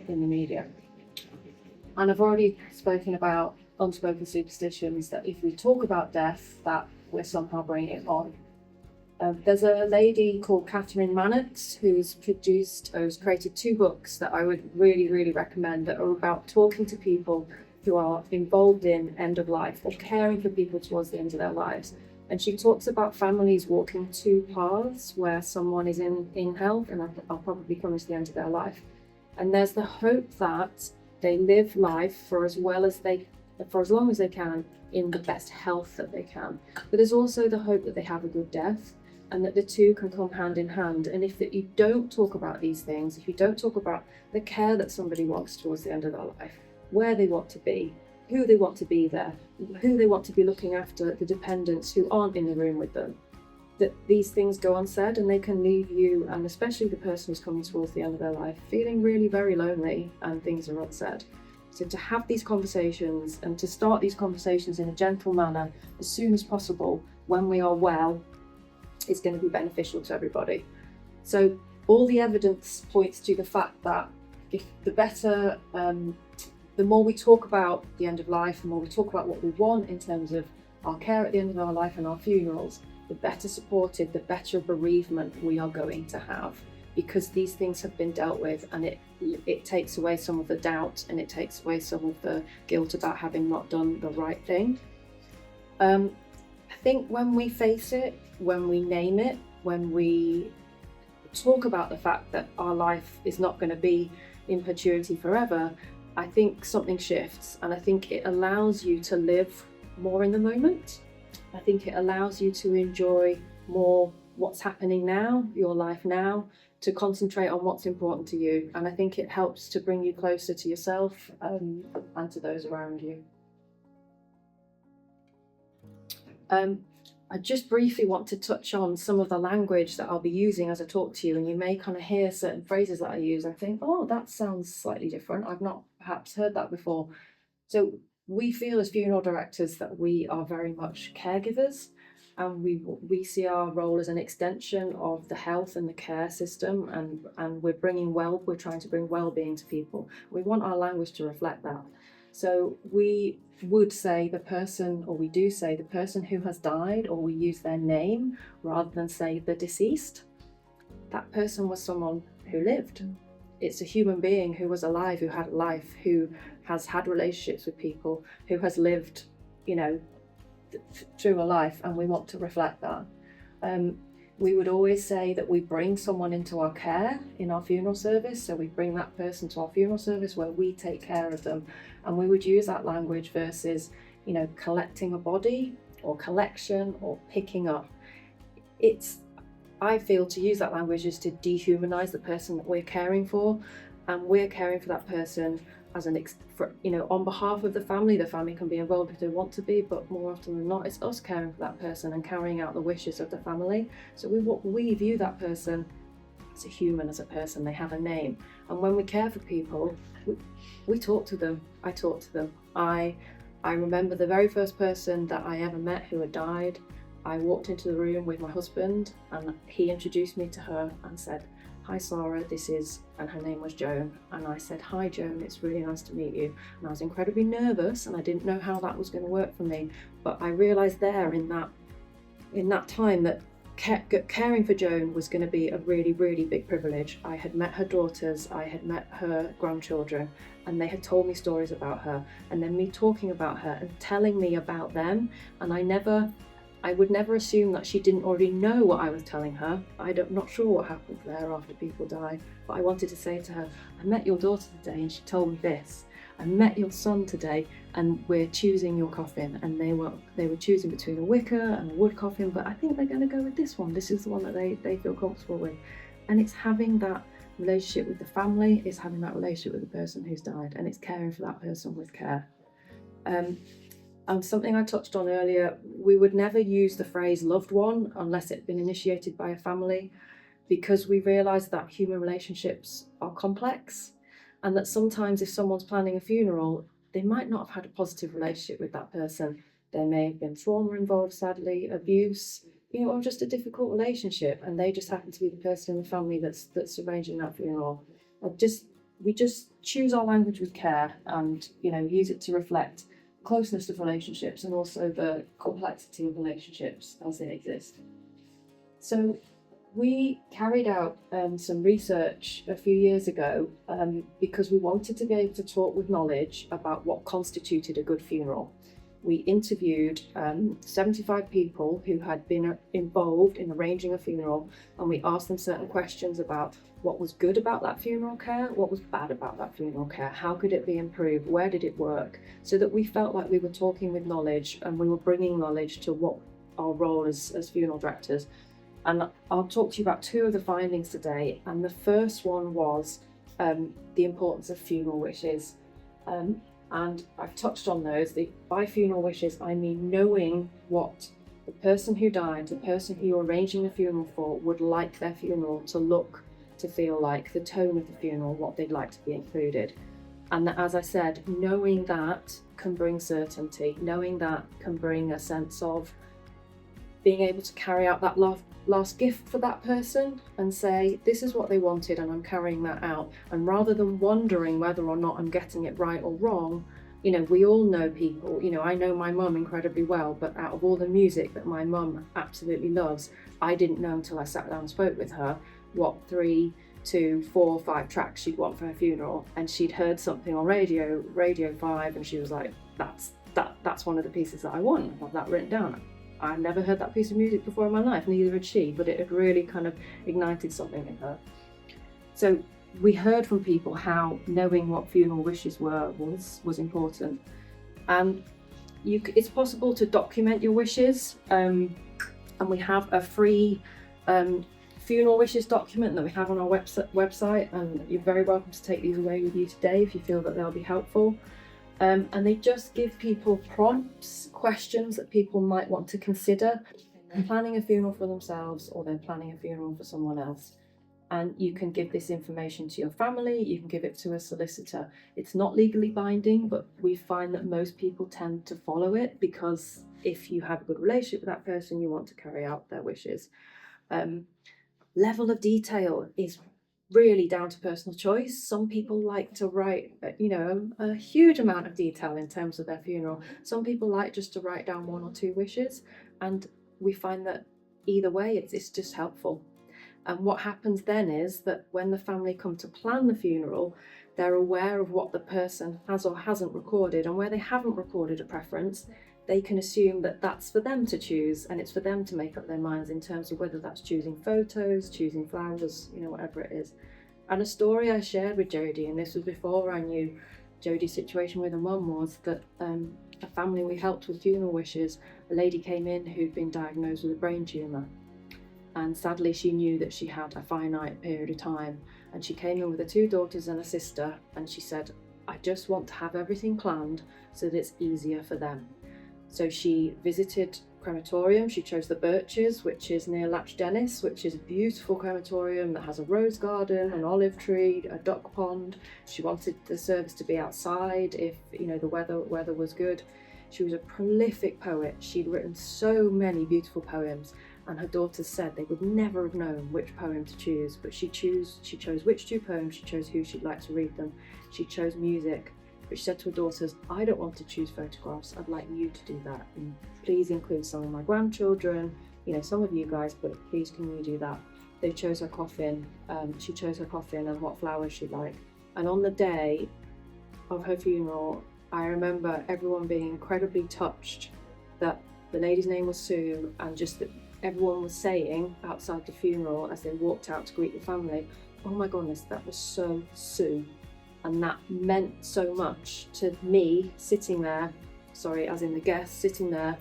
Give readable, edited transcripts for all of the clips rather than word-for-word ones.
in the media. And I've already spoken about unspoken superstitions, that if we talk about death, that we're somehow bringing it on. There's a lady called Catherine Mannix who's created 2 books that I would really, really recommend, that are about talking to people who are involved in end of life or caring for people towards the end of their lives. And she talks about families walking 2 paths where someone is in health and are probably coming to the end of their life. And there's the hope that they live life for as long as they can, in the best health that they can. But there's also the hope that they have a good death, and that the 2 can come hand in hand. And if you don't talk about these things, if you don't talk about the care that somebody wants towards the end of their life, where they want to be, who they want to be there, who they want to be looking after, the dependents who aren't in the room with them, that these things go unsaid, and they can leave you, and especially the person who's coming towards the end of their life, feeling really very lonely, and things are unsaid. So to have these conversations, and to start these conversations in a gentle manner as soon as possible when we are well, is going to be beneficial to everybody. So all the evidence points to the fact that if the more we talk about the end of life, the more we talk about what we want in terms of our care at the end of our life and our funerals, the better supported, the better bereavement we are going to have, because these things have been dealt with, and it takes away some of the doubt, and it takes away some of the guilt about having not done the right thing. I think when we face it, when we name it, when we talk about the fact that our life is not going to be in perpetuity forever, I think something shifts, and I think it allows you to live more in the moment. I think it allows you to enjoy more what's happening now, your life now, to concentrate on what's important to you. And I think it helps to bring you closer to yourself and to those around you. I just briefly want to touch on some of the language that I'll be using as I talk to you, and you may kind of hear certain phrases that I use and think, oh, that sounds slightly different. I've not perhaps heard that before. So we feel as funeral directors that we are very much caregivers, and we see our role as an extension of the health and the care system, and we're trying to bring well-being to people. We want our language to reflect that. So we would say we do say the person who has died, or we use their name rather than say the deceased. That person was someone who lived. It's a human being who was alive, who had a life, who has had relationships with people, who has lived, through a life, and we want to reflect that. We would always say that we bring someone into our care in our funeral service. So we bring that person to our funeral service where we take care of them. And we would use that language versus, collecting a body or collection or picking up. I feel to use that language is to dehumanize the person that we're caring for. And we're caring for that person as on behalf of the family. The family can be involved if they want to be, but more often than not, it's us caring for that person and carrying out the wishes of the family. So we view that person as a human, as a person. They have a name, and when we care for people, we talk to them. I talk to them. I remember the very first person that I ever met who had died. I walked into the room with my husband, and he introduced me to her and said, "Hi Sara, and her name was Joan." And I said, "Hi Joan, it's really nice to meet you." And I was incredibly nervous, and I didn't know how that was going to work for me. But I realised there in that time that caring for Joan was going to be a really, really big privilege. I had met her daughters, I had met her grandchildren, and they had told me stories about her. And then me talking about her and telling me about them, and I would never assume that she didn't already know what I was telling her. I'm not sure what happens there after people die, but I wanted to say to her, "I met your daughter today and she told me this. I met your son today and we're choosing your coffin." And they were choosing between a wicker and a wood coffin, but I think they're going to go with this one. This is the one that they feel comfortable with. And it's having that relationship with the family, it's having that relationship with the person who's died, and it's caring for that person with care. And something I touched on earlier, we would never use the phrase loved one unless it had been initiated by a family, because we realise that human relationships are complex, and that sometimes if someone's planning a funeral, they might not have had a positive relationship with that person. There may have been trauma involved, sadly, abuse, or just a difficult relationship, and they just happen to be the person in the family that's arranging that funeral. we just choose our language with care and, use it to reflect closeness of relationships and also the complexity of relationships as they exist. So we carried out some research a few years ago because we wanted to be able to talk with knowledge about what constituted a good funeral. We interviewed 75 people who had been involved in arranging a funeral, and we asked them certain questions about what was good about that funeral care, what was bad about that funeral care, how could it be improved, where did it work, so that we felt like we were talking with knowledge and we were bringing knowledge to what our role as funeral directors. And I'll talk to you about two of the findings today. And the first one was the importance of funeral wishes. And I've touched on those. By funeral wishes, I mean knowing what the person who died, the person who you're arranging the funeral for, would like their funeral to look, to feel like, the tone of the funeral, what they'd like to be included. And that, as I said, knowing that can bring certainty. Knowing that can bring a sense of being able to carry out that last gift for that person and say, this is what they wanted and I'm carrying that out. And rather than wondering whether or not I'm getting it right or wrong, we all know people. I know my mum incredibly well, but out of all the music that my mum absolutely loves, I didn't know until I sat down and spoke with her what 3, 2, 4, 5 tracks she'd want for her funeral. And she'd heard something on Radio 5, and she was like, that's one of the pieces that I want. I have that written down. I'd never heard that piece of music before in my life, neither had she, but it had really kind of ignited something in her. So we heard from people how knowing what funeral wishes were was important. And it's possible to document your wishes, and we have a free funeral wishes document that we have on our website, and you're very welcome to take these away with you today if you feel that they'll be helpful. And they just give people prompts, questions that people might want to consider. They're planning a funeral for themselves or they're planning a funeral for someone else. And you can give this information to your family, you can give it to a solicitor. It's not legally binding, but we find that most people tend to follow it because if you have a good relationship with that person, you want to carry out their wishes. Level of detail is really down to personal choice. Some people like to write, a huge amount of detail in terms of their funeral. Some people like just to write down 1 or 2 wishes, and we find that either way, it's just helpful. And what happens then is that when the family come to plan the funeral, they're aware of what the person has or hasn't recorded, and where they haven't recorded a preference, they can assume that that's for them to choose, and it's for them to make up their minds in terms of whether that's choosing photos, choosing flowers, whatever it is. And a story I shared with Jodie, and this was before I knew Jodie's situation with her mum, was that a family we helped with funeral wishes, a lady came in who'd been diagnosed with a brain tumour. And sadly, she knew that she had a finite period of time. And she came in with her 2 daughters and a sister, and she said, I just want to have everything planned so that it's easier for them. So she visited crematorium. She chose the Birches, which is near Latch Dennis, which is a beautiful crematorium that has a rose garden, an olive tree, a duck pond. She wanted the service to be outside if the weather was good. She was a prolific poet. She'd written so many beautiful poems, and her daughters said they would never have known which poem to choose, but she chose which 2 poems, she chose who she'd like to read them, she chose music. But she said to her daughters, I don't want to choose photographs, I'd like you to do that. And please include some of my grandchildren, some of you guys, but please can you do that? They chose her coffin, she chose her coffin and what flowers she'd like. And on the day of her funeral, I remember everyone being incredibly touched that the lady's name was Sue, and just that everyone was saying outside the funeral as they walked out to greet the family, oh my goodness, that was so Sue. And that meant so much to me, sitting there, as in the guest, sitting there,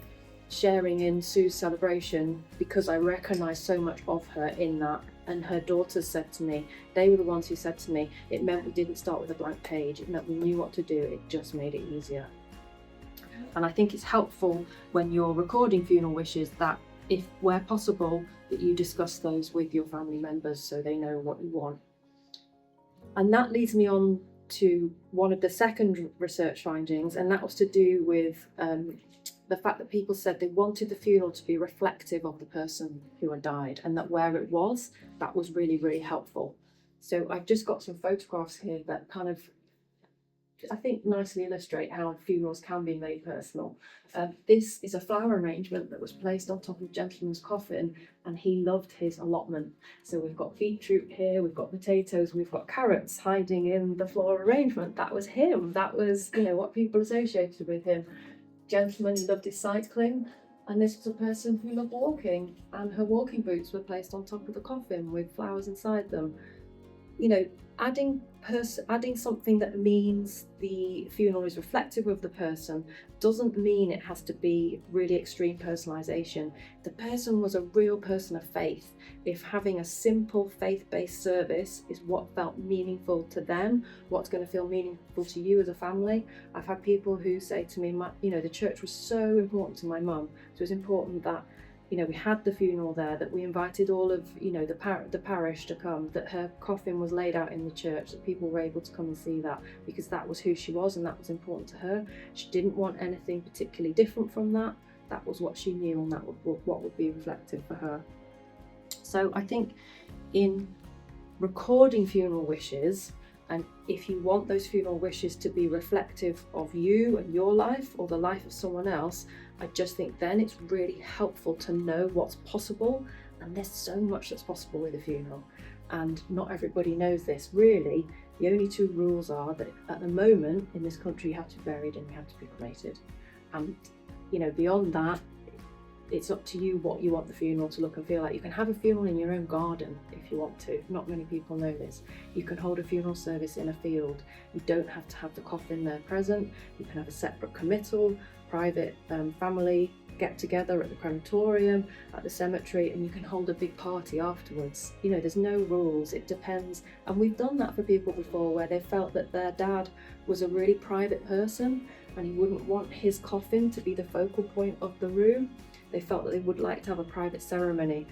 sharing in Sue's celebration, because I recognised so much of her in that. And her daughters said to me, they were the ones who said to me, it meant we didn't start with a blank page, it meant we knew what to do, it just made it easier. And I think it's helpful when you're recording funeral wishes that, if where possible, that you discuss those with your family members so they know what you want. And that leads me on to one of the second research findings, and that was to do with the fact that people said they wanted the funeral to be reflective of the person who had died, and that where it was, that was really, really helpful. So I've just got some photographs here that kind of, I think, nicely illustrate how funerals can be made personal. This is a flower arrangement that was placed on top of a gentleman's coffin, and he loved his allotment. So we've got beetroot here, we've got potatoes, we've got carrots hiding in the floral arrangement. That was him. That was, what people associated with him. Gentleman loved his cycling, and this was a person who loved walking, and her walking boots were placed on top of the coffin with flowers inside them. Adding something that means the funeral is reflective of the person doesn't mean it has to be really extreme personalisation. The person was a real person of faith. If having a simple faith-based service is what felt meaningful to them, what's going to feel meaningful to you as a family. I've had people who say to me, the church was so important to my mum, so it was important that we had the funeral there, that we invited all of, the parish to come, that her coffin was laid out in the church, that people were able to come and see that, because that was who she was and that was important to her. She didn't want anything particularly different from that. That was what she knew, and that was what would be reflective for her. So I think in recording funeral wishes, and if you want those funeral wishes to be reflective of you and your life or the life of someone else, I just think then it's really helpful to know what's possible. And there's so much that's possible with a funeral, and not everybody knows this. Really, the only two rules are that at the moment in this country you have to be buried and you have to be cremated. And beyond that, it's up to you what you want the funeral to look and feel like. You can have a funeral in your own garden if you want to. Not many people know this. You can hold a funeral service in a field. You don't have to have the coffin there present. You can have a separate committal, private family get together at the crematorium, at the cemetery, and you can hold a big party afterwards. There's no rules, it depends. And we've done that for people before, where they felt that their dad was a really private person and he wouldn't want his coffin to be the focal point of the room. They felt that they would like to have a private ceremony.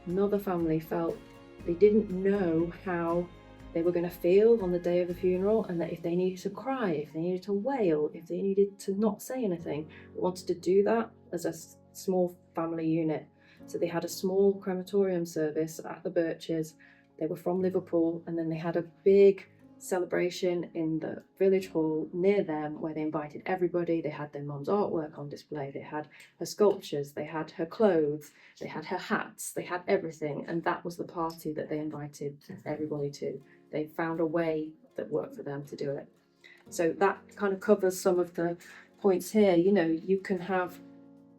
Another family felt they didn't know how they were going to feel on the day of the funeral, and that if they needed to cry, if they needed to wail, if they needed to not say anything, they wanted to do that as a small family unit. So they had a small crematorium service at the Birches. They were from Liverpool, and then they had a big celebration in the village hall near them where they invited everybody. They had their mum's artwork on display, they had her sculptures, they had her clothes, they had her hats, they had everything, and that was the party that they invited everybody to. They found a way that worked for them to do it. So that kind of covers some of the points here. You can have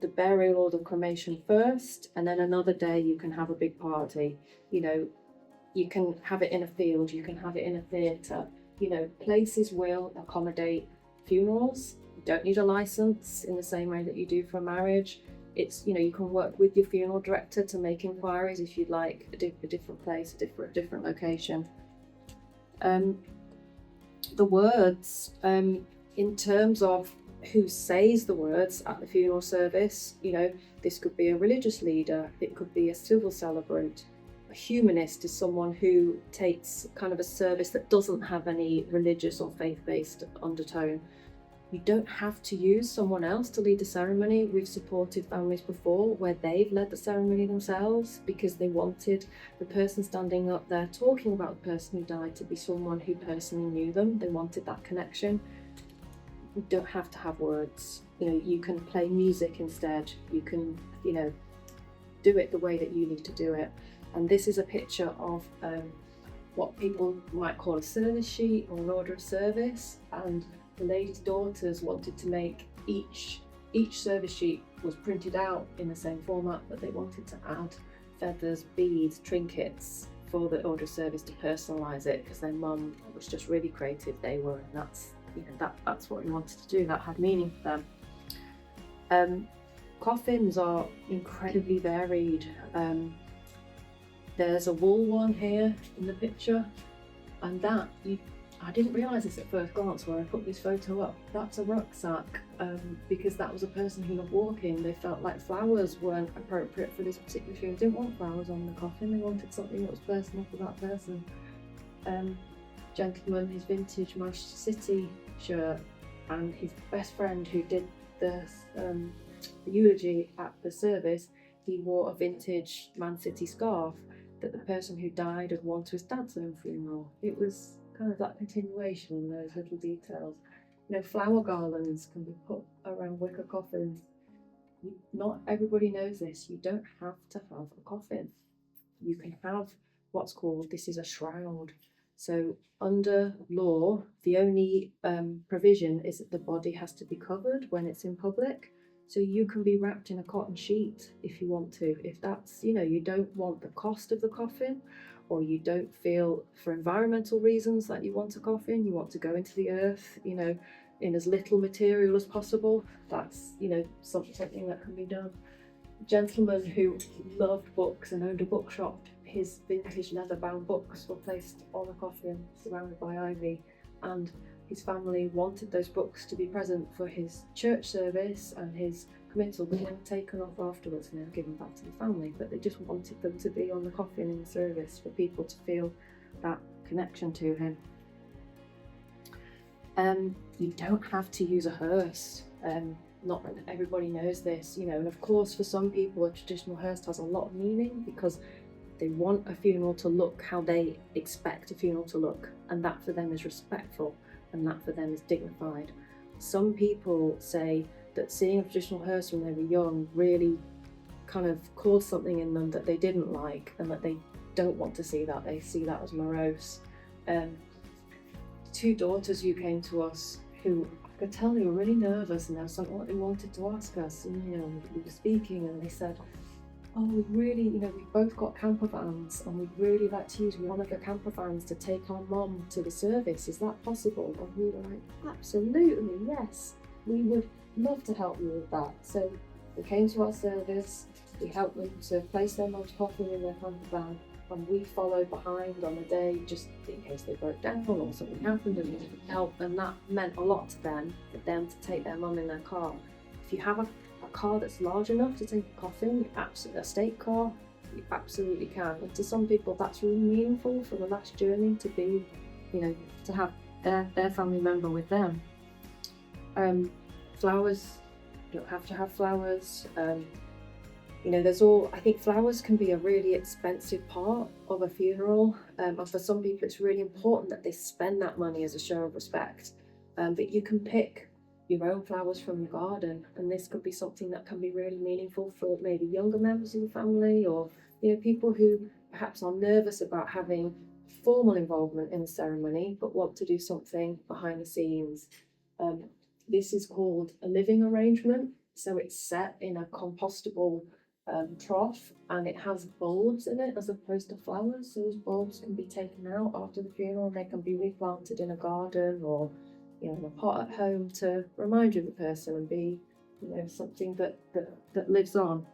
the burial or the cremation first, and then another day you can have a big party. You can have it in a field, you can have it in a theatre. Places will accommodate funerals. You don't need a license in the same way that you do for a marriage. It's, you can work with your funeral director to make inquiries if you'd like a different place, a different location. The words, in terms of who says the words at the funeral service, this could be a religious leader, it could be a civil celebrant. A humanist is someone who takes kind of a service that doesn't have any religious or faith-based undertone. You don't have to use someone else to lead the ceremony. We've supported families before where they've led the ceremony themselves because they wanted the person standing up there talking about the person who died to be someone who personally knew them. They wanted that connection. You don't have to have words. You can play music instead. You can, do it the way that you need to do it. And this is a picture of what people might call a service sheet or an order of service. And the lady's daughters wanted to make each service sheet was printed out in the same format, but they wanted to add feathers, beads, trinkets for the order of service to personalise it, because their mum was just really creative. They were, and that's what we wanted to do. That had meaning for them. Coffins are incredibly varied. There's a wool one here in the picture, and I didn't realise this at first glance when I put this photo up. That's a rucksack, because that was a person who loved walking. They felt like flowers weren't appropriate for this particular funeral. They didn't want flowers on the coffin, they wanted something that was personal for that person. Gentleman, his vintage Manchester City shirt, and his best friend who did the eulogy at the service, he wore a vintage Man City scarf. that the person who died had won to his dad's own funeral. It was kind of that continuation in those little details. Flower garlands can be put around wicker coffins. Not everybody knows this. You don't have to have a coffin. You can have what's called, this is a shroud. So under law, the only provision is that the body has to be covered when it's in public. So you can be wrapped in a cotton sheet if you want to. If that's, you don't want the cost of the coffin, or you don't feel for environmental reasons that you want a coffin, you want to go into the earth, in as little material as possible, that's, something that can be done. A gentleman who loved books and owned a bookshop, his vintage leather-bound books were placed on a coffin surrounded by ivy, and his family wanted those books to be present for his church service and his committal, but they were taken off afterwards and they were given back to the family, but they just wanted them to be on the coffin in the service for people to feel that connection to him. You don't have to use a hearse. Not that everybody knows this, and of course for some people a traditional hearse has a lot of meaning because they want a funeral to look how they expect a funeral to look, and that for them is respectful, and that for them is dignified. Some people say that seeing a traditional hearse when they were young really kind of caused something in them that they didn't like, and that they don't want to see that. They see that as morose. Two daughters who came to us who I could tell they were really nervous, and there was something that they wanted to ask us, and we were speaking, and they said, oh, we really, we've both got camper vans and we'd really like to use one of the camper vans to take our mum to the service. Is that possible? And we were like, absolutely, yes. We would love to help you with that. So they came to our service, we helped them to place their mum's coffin in their camper van, and we followed behind on the day just in case they broke down or something happened, and we could help. And that meant a lot to them, for them to take their mum in their car. If you have a car that's large enough to take a coffin, a state car, you absolutely can. And to some people that's really meaningful for the last journey, to be, to have their family member with them. Flowers, you don't have to have flowers. I think flowers can be a really expensive part of a funeral, and for some people it's really important that they spend that money as a show of respect. But you can pick your own flowers from your garden, and this could be something that can be really meaningful for maybe younger members of the family, or people who perhaps are nervous about having formal involvement in the ceremony but want to do something behind the scenes. This is called a living arrangement, so it's set in a compostable trough, and it has bulbs in it as opposed to flowers. So those bulbs can be taken out after the funeral, and they can be replanted in a garden or in a pot at home to remind you of the person and be, something that lives on.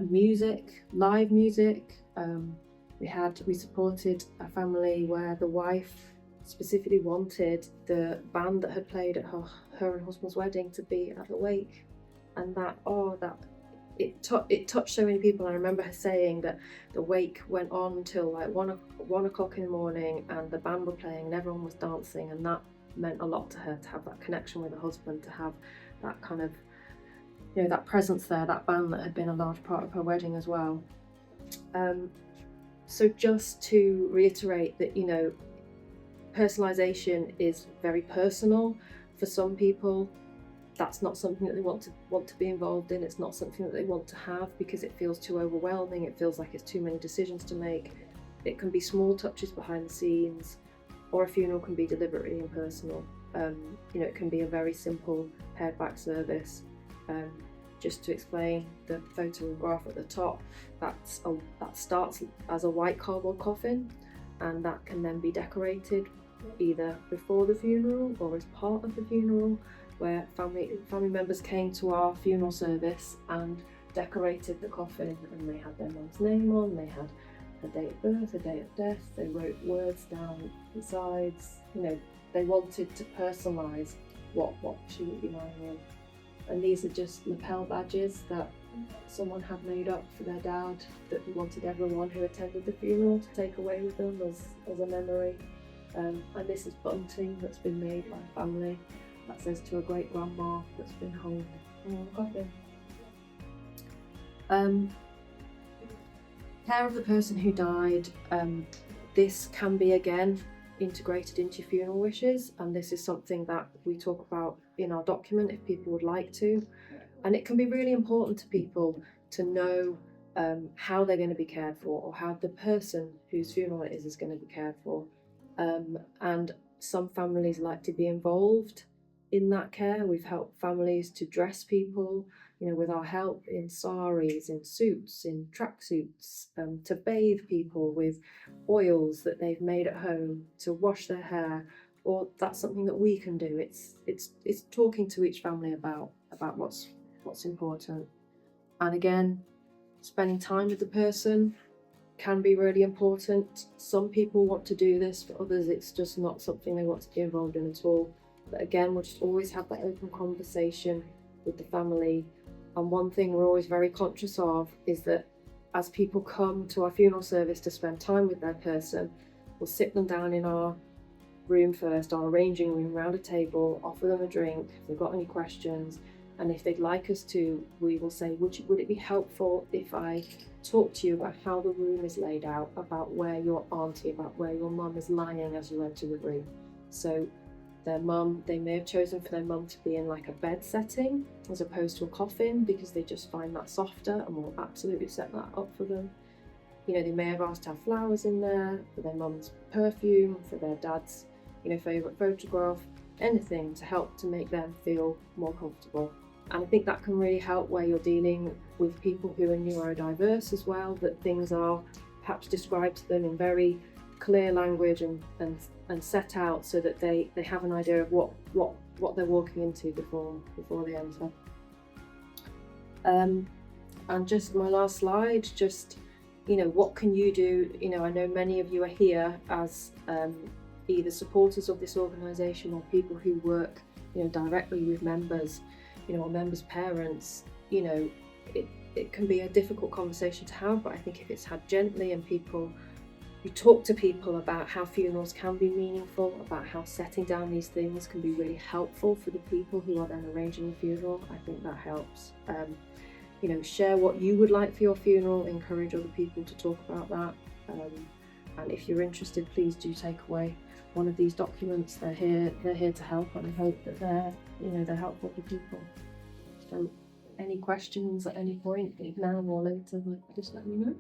Music, live music. We supported a family where the wife specifically wanted the band that had played at her and husband's wedding to be at the wake, and it touched so many people. I remember her saying that the wake went on till like 1 o'clock in the morning, and the band were playing and everyone was dancing, and that meant a lot to her, to have that connection with her husband, to have that kind of, that presence there, that band that had been a large part of her wedding as well. So just to reiterate that, personalisation is very personal. For some people, that's not something that they want to be involved in. It's not something that they want to have because it feels too overwhelming. It feels like it's too many decisions to make. It can be small touches behind the scenes, or a funeral can be deliberately impersonal. It can be a very simple pared back service. Just to explain, the photograph at the top, that starts as a white cardboard coffin, and that can then be decorated either before the funeral or as part of the funeral, where family members came to our funeral service and decorated the coffin, and they had their mum's name on, they had a date of birth, a date of death, they wrote words down the sides. They wanted to personalise what she would be lying in. And these are just lapel badges that someone had made up for their dad, that we wanted everyone who attended the funeral to take away with them as a memory. And this is bunting that's been made by family that says "to a great grandma," that's been hung on the coffin. care of the person who died, this can be again integrated into your funeral wishes, and this is something that we talk about in our document if people would like to. And it can be really important to people to know how they're going to be cared for, or how the person whose funeral it is going to be cared for. And some families like to be involved in that care. We've helped families to dress people, with our help, in saris, in suits, in tracksuits, to bathe people with oils that they've made at home, to wash their hair. Or that's something that we can do. It's talking to each family about what's important. And again, spending time with the person can be really important. Some people want to do this, for others it's just not something they want to be involved in at all. But again, we'll just always have that open conversation with the family. And one thing we're always very conscious of is that as people come to our funeral service to spend time with their person, we'll sit them down in our room first, our arranging room, around a table, offer them a drink if they've got any questions. And if they'd like us to, we will say, would it be helpful if I talk to you about how the room is laid out, about where your auntie, about where your mum is lying as you enter the room. So their mum, they may have chosen for their mum to be in like a bed setting as opposed to a coffin, because they just find that softer, and we'll absolutely set that up for them. They may have asked to have flowers in there, for their mum's perfume, for their dad's, favourite photograph, anything to help to make them feel more comfortable. And I think that can really help where you're dealing with people who are neurodiverse as well, that things are perhaps described to them in very clear language and set out so that they have an idea of what they're walking into before they enter. And just my last slide, just, what can you do? I know many of you are here as either supporters of this organisation or people who work, directly with members, or members' parents. It can be a difficult conversation to have, but I think if it's had gently and you talk to people about how funerals can be meaningful, about how setting down these things can be really helpful for the people who are then arranging the funeral, I think that helps. Share what you would like for your funeral, encourage other people to talk about that. And if you're interested, please do take away one of these documents. They're here to help, and I hope that they're helpful for people. So any questions at any point, now or later, just let me know.